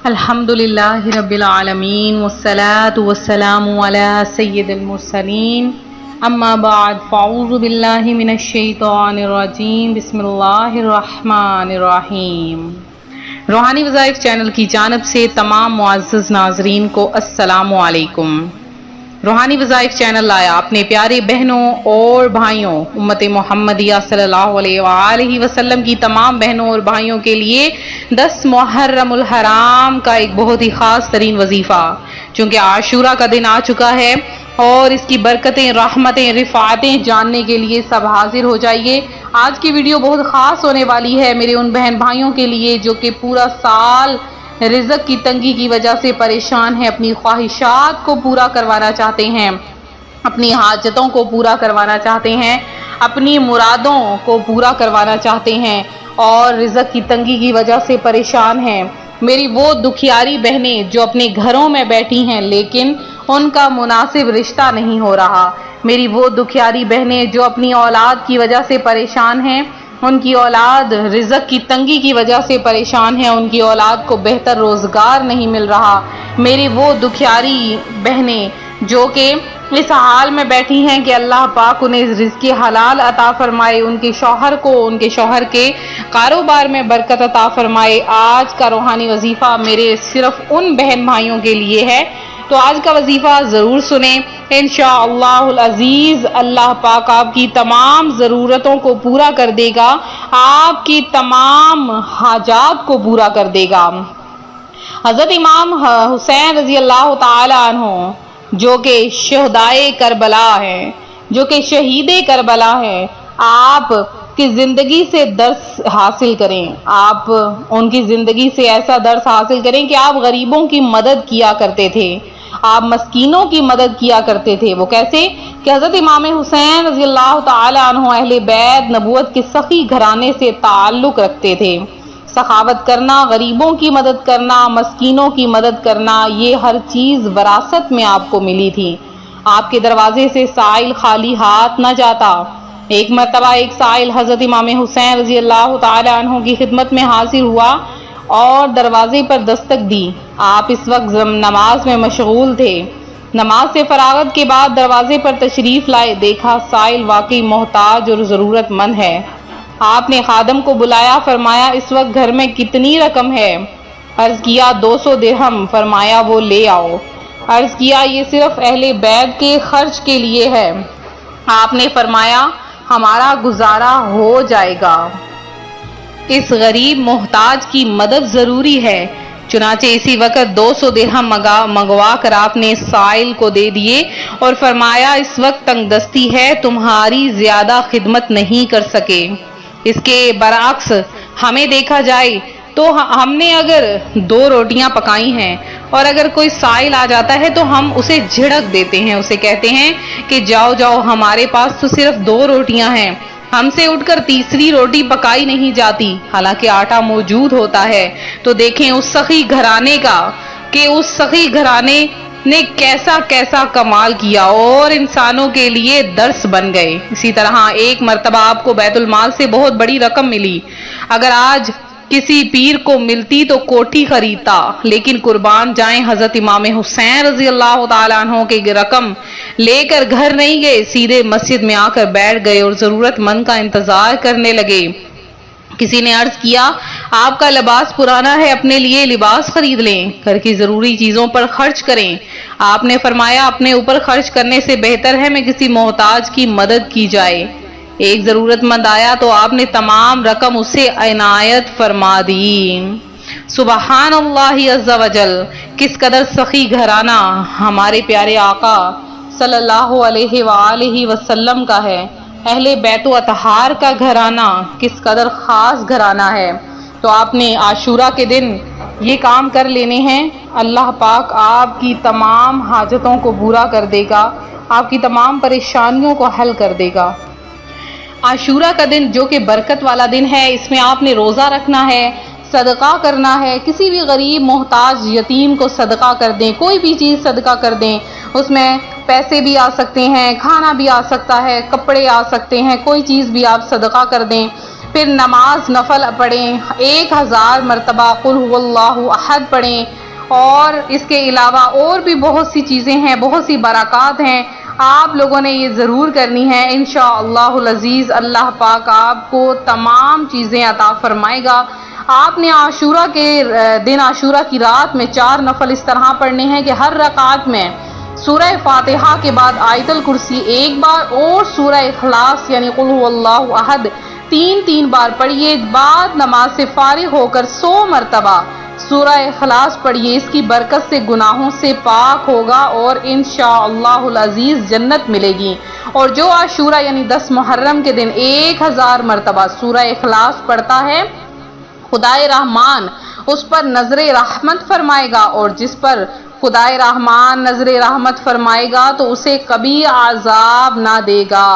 الحمدللہ رب العالمین والصلاة والسلام علی سید المرسلین اما بعد فاعوذ باللہ من الشیطان الرجیم بسم اللہ الرحمن الرحیم۔ روحانی وظائف چینل کی جانب سے تمام معزز ناظرین کو السلام علیکم۔ روحانی وظائف چینل لایا اپنے پیارے بہنوں اور بھائیوں امت محمدیہ صلی اللہ علیہ وآلہ وسلم کی تمام بہنوں اور بھائیوں کے لیے 10 محرم الحرام کا ایک بہت ہی خاص ترین وظیفہ، چونکہ عاشورہ کا دن آ چکا ہے اور اس کی برکتیں، رحمتیں، رفعتیں جاننے کے لیے سب حاضر ہو جائیے۔ آج کی ویڈیو بہت خاص ہونے والی ہے میرے ان بہن بھائیوں کے لیے جو کہ پورا سال رزق کی تنگی کی وجہ سے پریشان ہیں، اپنی خواہشات کو پورا کروانا چاہتے ہیں، اپنی حاجتوں کو پورا کروانا چاہتے ہیں، اپنی مرادوں کو پورا کروانا چاہتے ہیں اور رزق کی تنگی کی وجہ سے پریشان ہیں۔ میری وہ دکھیاری بہنیں جو اپنے گھروں میں بیٹھی ہیں لیکن ان کا مناسب رشتہ نہیں ہو رہا، میری وہ دکھیاری بہنیں جو اپنی اولاد کی وجہ سے پریشان ہیں، ان کی اولاد رزق کی تنگی کی وجہ سے پریشان ہے، ان کی اولاد کو بہتر روزگار نہیں مل رہا، میری وہ دکھیاری بہنیں جو کہ اس حال میں بیٹھی ہیں کہ اللہ پاک انہیں رزق حلال عطا فرمائے، ان کے شوہر کو، ان کے شوہر کے کاروبار میں برکت عطا فرمائے۔ آج کا روحانی وظیفہ میرے صرف ان بہن بھائیوں کے لیے ہے، تو آج کا وظیفہ ضرور سنیں، انشاءاللہ العزیز اللہ پاک آپ کی تمام ضرورتوں کو پورا کر دے گا، آپ کی تمام حاجات کو پورا کر دے گا۔ حضرت امام حسین رضی اللہ تعالی عنہ جو کہ شہدائے کربلا ہیں، جو کہ شہید کربلا ہیں، آپ کی زندگی سے درس حاصل کریں، آپ ان کی زندگی سے ایسا درس حاصل کریں کہ آپ غریبوں کی مدد کیا کرتے تھے، آپ مسکینوں کی مدد کیا کرتے تھے۔ وہ کیسے کہ حضرت امام حسین رضی اللہ تعالی عنہ اہل بیت نبوت کے سخی گھرانے سے تعلق رکھتے تھے۔ سخاوت کرنا، غریبوں کی مدد کرنا، مسکینوں کی مدد کرنا، یہ ہر چیز وراثت میں آپ کو ملی تھی۔ آپ کے دروازے سے سائل خالی ہاتھ نہ جاتا۔ ایک مرتبہ ایک سائل حضرت امام حسین رضی اللہ تعالی عنہ کی خدمت میں حاضر ہوا اور دروازے پر دستک دی۔ آپ اس وقت نماز میں مشغول تھے۔ نماز سے فراغت کے بعد دروازے پر تشریف لائے، دیکھا سائل واقعی محتاج اور ضرورت مند ہے۔ آپ نے خادم کو بلایا، فرمایا اس وقت گھر میں کتنی رقم ہے؟ عرض کیا 200 درہم، فرمایا وہ لے آؤ۔ عرض کیا یہ صرف اہل بیت کے خرچ کے لیے ہے۔ آپ نے فرمایا ہمارا گزارا ہو جائے گا، اس غریب محتاج کی مدد ضروری ہے۔ چنانچہ اسی وقت 200 درہم منگوا کر آپ نے سائل کو دے دیے اور فرمایا اس وقت تنگ دستی ہے، تمہاری زیادہ خدمت نہیں کر سکے۔ اس کے برعکس ہمیں دیکھا جائے تو ہم نے اگر 2 روٹیاں پکائی ہیں اور اگر کوئی سائل آ جاتا ہے تو ہم اسے جھڑک دیتے ہیں، اسے کہتے ہیں کہ جاؤ جاؤ ہمارے پاس تو صرف 2 روٹیاں ہیں، ہم سے اٹھ کر تیسری روٹی پکائی نہیں جاتی، حالانکہ آٹا موجود ہوتا ہے۔ تو دیکھیں اس سخی گھرانے کا کہ اس سخی گھرانے نے کیسا کیسا کمال کیا اور انسانوں کے لیے درس بن گئے۔ اسی طرح ایک مرتبہ آپ کو بیت المال سے بہت بڑی رقم ملی، اگر آج کسی پیر کو ملتی تو کوٹھی خریدتا، لیکن قربان جائیں حضرت امام حسین رضی اللہ تعالیٰ عنہ کے رقم لے کر گھر نہیں گئے، سیدھے مسجد میں آ کر بیٹھ گئے اور ضرورت مند کا انتظار کرنے لگے۔ کسی نے عرض کیا آپ کا لباس پرانا ہے، اپنے لیے لباس خرید لیں، گھر کی ضروری چیزوں پر خرچ کریں۔ آپ نے فرمایا اپنے اوپر خرچ کرنے سے بہتر ہے میں کسی محتاج کی مدد کی جائے۔ ایک ضرورت مند آیا تو آپ نے تمام رقم اسے عنایت فرما دی۔ سبحان اللہ عز و جل، کس قدر سخی گھرانہ ہمارے پیارے آقا صلی اللہ علیہ وآلہ وسلم کا ہے، اہل بیت و اطہار کا گھرانہ کس قدر خاص گھرانہ ہے۔ تو آپ نے عاشورہ کے دن یہ کام کر لینے ہیں، اللہ پاک آپ کی تمام حاجتوں کو پورا کر دے گا، آپ کی تمام پریشانیوں کو حل کر دے گا۔ عاشورہ کا دن جو کہ برکت والا دن ہے، اس میں آپ نے روزہ رکھنا ہے، صدقہ کرنا ہے، کسی بھی غریب محتاج یتیم کو صدقہ کر دیں، کوئی بھی چیز صدقہ کر دیں، اس میں پیسے بھی آ سکتے ہیں، کھانا بھی آ سکتا ہے، کپڑے آ سکتے ہیں، کوئی چیز بھی آپ صدقہ کر دیں۔ پھر نماز نفل پڑھیں، 1000 مرتبہ قل هو اللہ احد پڑھیں، اور اس کے علاوہ اور بھی بہت سی چیزیں ہیں، بہت سی برکات ہیں، آپ لوگوں نے یہ ضرور کرنی ہے۔ انشاءاللہ العزیز اللہ پاک آپ کو تمام چیزیں عطا فرمائے گا۔ آپ نے عاشورہ کے دن، عاشورہ کی رات میں 4 نفل اس طرح پڑھنے ہیں کہ ہر رکعت میں سورہ فاتحہ کے بعد آیت الکرسی 1 بار اور سورہ اخلاص یعنی قل هو اللہ احد 3 بار پڑھیے۔ بعد نماز سے فارغ ہو کر 100 مرتبہ سورہ اخلاص پڑھیے، اس کی برکت سے گناہوں سے پاک ہوگا اور انشاءاللہ العزیز جنت ملے گی۔ اور جو عاشورہ یعنی 10 محرم کے دن 1000 مرتبہ سورہ اخلاص پڑھتا ہے، خدائے رحمان اس پر نظر رحمت فرمائے گا، اور جس پر خدائے رحمان نظر رحمت فرمائے گا تو اسے کبھی عذاب نہ دے گا۔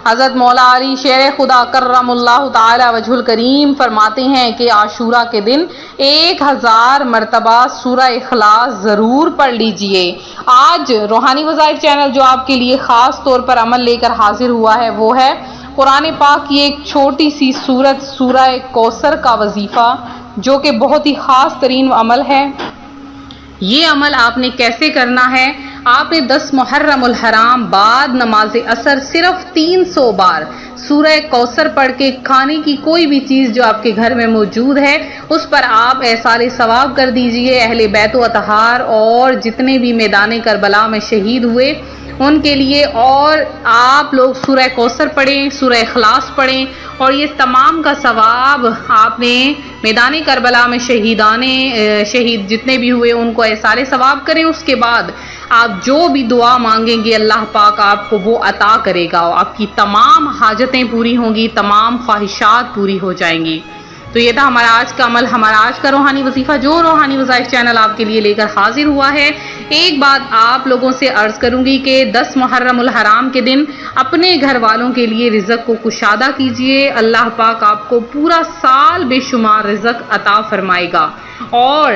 حضرت مولا علی شیر خدا کرم اللہ تعالی وجہ الکریم فرماتے ہیں کہ عاشورہ کے دن 1000 مرتبہ سورہ اخلاص ضرور پڑھ لیجئے۔ آج روحانی وظائف چینل جو آپ کے لیے خاص طور پر عمل لے کر حاضر ہوا ہے وہ ہے قرآن پاک کی ایک چھوٹی سی سورت سورہ کوثر کا وظیفہ، جو کہ بہت ہی خاص ترین عمل ہے۔ یہ عمل آپ نے کیسے کرنا ہے؟ آپ نے 10 محرم الحرام بعد نماز عصر صرف 300 بار سورہ کوثر پڑھ کے کھانے کی کوئی بھی چیز جو آپ کے گھر میں موجود ہے اس پر آپ ایصال ثواب کر دیجئے۔ اہل بیت و اطہار اور جتنے بھی میدان کربلا میں شہید ہوئے ان کے لیے، اور آپ لوگ سورہ کوثر پڑھیں، سورہ اخلاص پڑھیں، اور یہ تمام کا ثواب آپ نے میدان کربلا میں شہید جتنے بھی ہوئے ان کو ایصال ثواب کریں۔ اس کے بعد آپ جو بھی دعا مانگیں گے اللہ پاک آپ کو وہ عطا کرے گا، آپ کی تمام حاجتیں پوری ہوں گی، تمام خواہشات پوری ہو جائیں گی۔ تو یہ تھا ہمارا آج کا عمل، ہمارا آج کا روحانی وظیفہ جو روحانی وظائف چینل آپ کے لیے لے کر حاضر ہوا ہے۔ ایک بات آپ لوگوں سے عرض کروں گی کہ 10 محرم الحرام کے دن اپنے گھر والوں کے لیے رزق کو کشادہ کیجئے، اللہ پاک آپ کو پورا سال بے شمار رزق عطا فرمائے گا۔ اور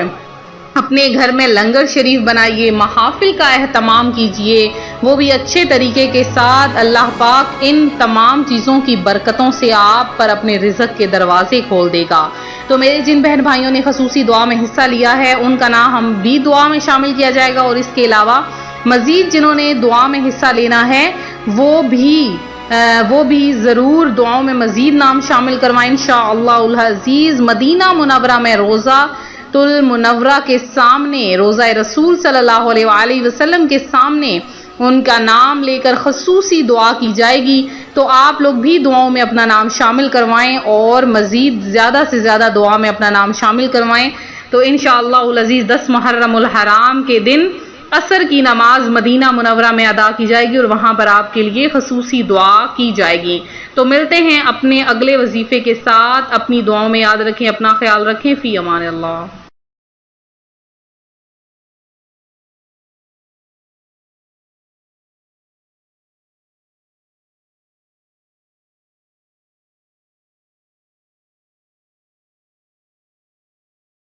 اپنے گھر میں لنگر شریف بنائیے، محافل کا اہتمام کیجئے، وہ بھی اچھے طریقے کے ساتھ۔ اللہ پاک ان تمام چیزوں کی برکتوں سے آپ پر اپنے رزق کے دروازے کھول دے گا۔ تو میرے جن بہن بھائیوں نے خصوصی دعا میں حصہ لیا ہے ان کا نام ہم بھی دعا میں شامل کیا جائے گا، اور اس کے علاوہ مزید جنہوں نے دعا میں حصہ لینا ہے وہ بھی ضرور دعاؤں میں مزید نام شامل کروائیں انشاءاللہ العزیز۔ مدینہ منورہ میں روضہ المنورہ کے سامنے، روضہ رسول صلی اللہ علیہ وآلہ وسلم کے سامنے ان کا نام لے کر خصوصی دعا کی جائے گی۔ تو آپ لوگ بھی دعاؤں میں اپنا نام شامل کروائیں اور مزید زیادہ سے زیادہ دعا میں اپنا نام شامل کروائیں۔ تو انشاءاللہ العزیز 10 محرم الحرام کے دن عصر کی نماز مدینہ منورہ میں ادا کی جائے گی، اور وہاں پر آپ کے لیے خصوصی دعا کی جائے گی۔ تو ملتے ہیں اپنے اگلے وظیفے کے ساتھ، اپنی دعاؤں میں یاد رکھیں، اپنا خیال رکھیں، فی امان اللہ۔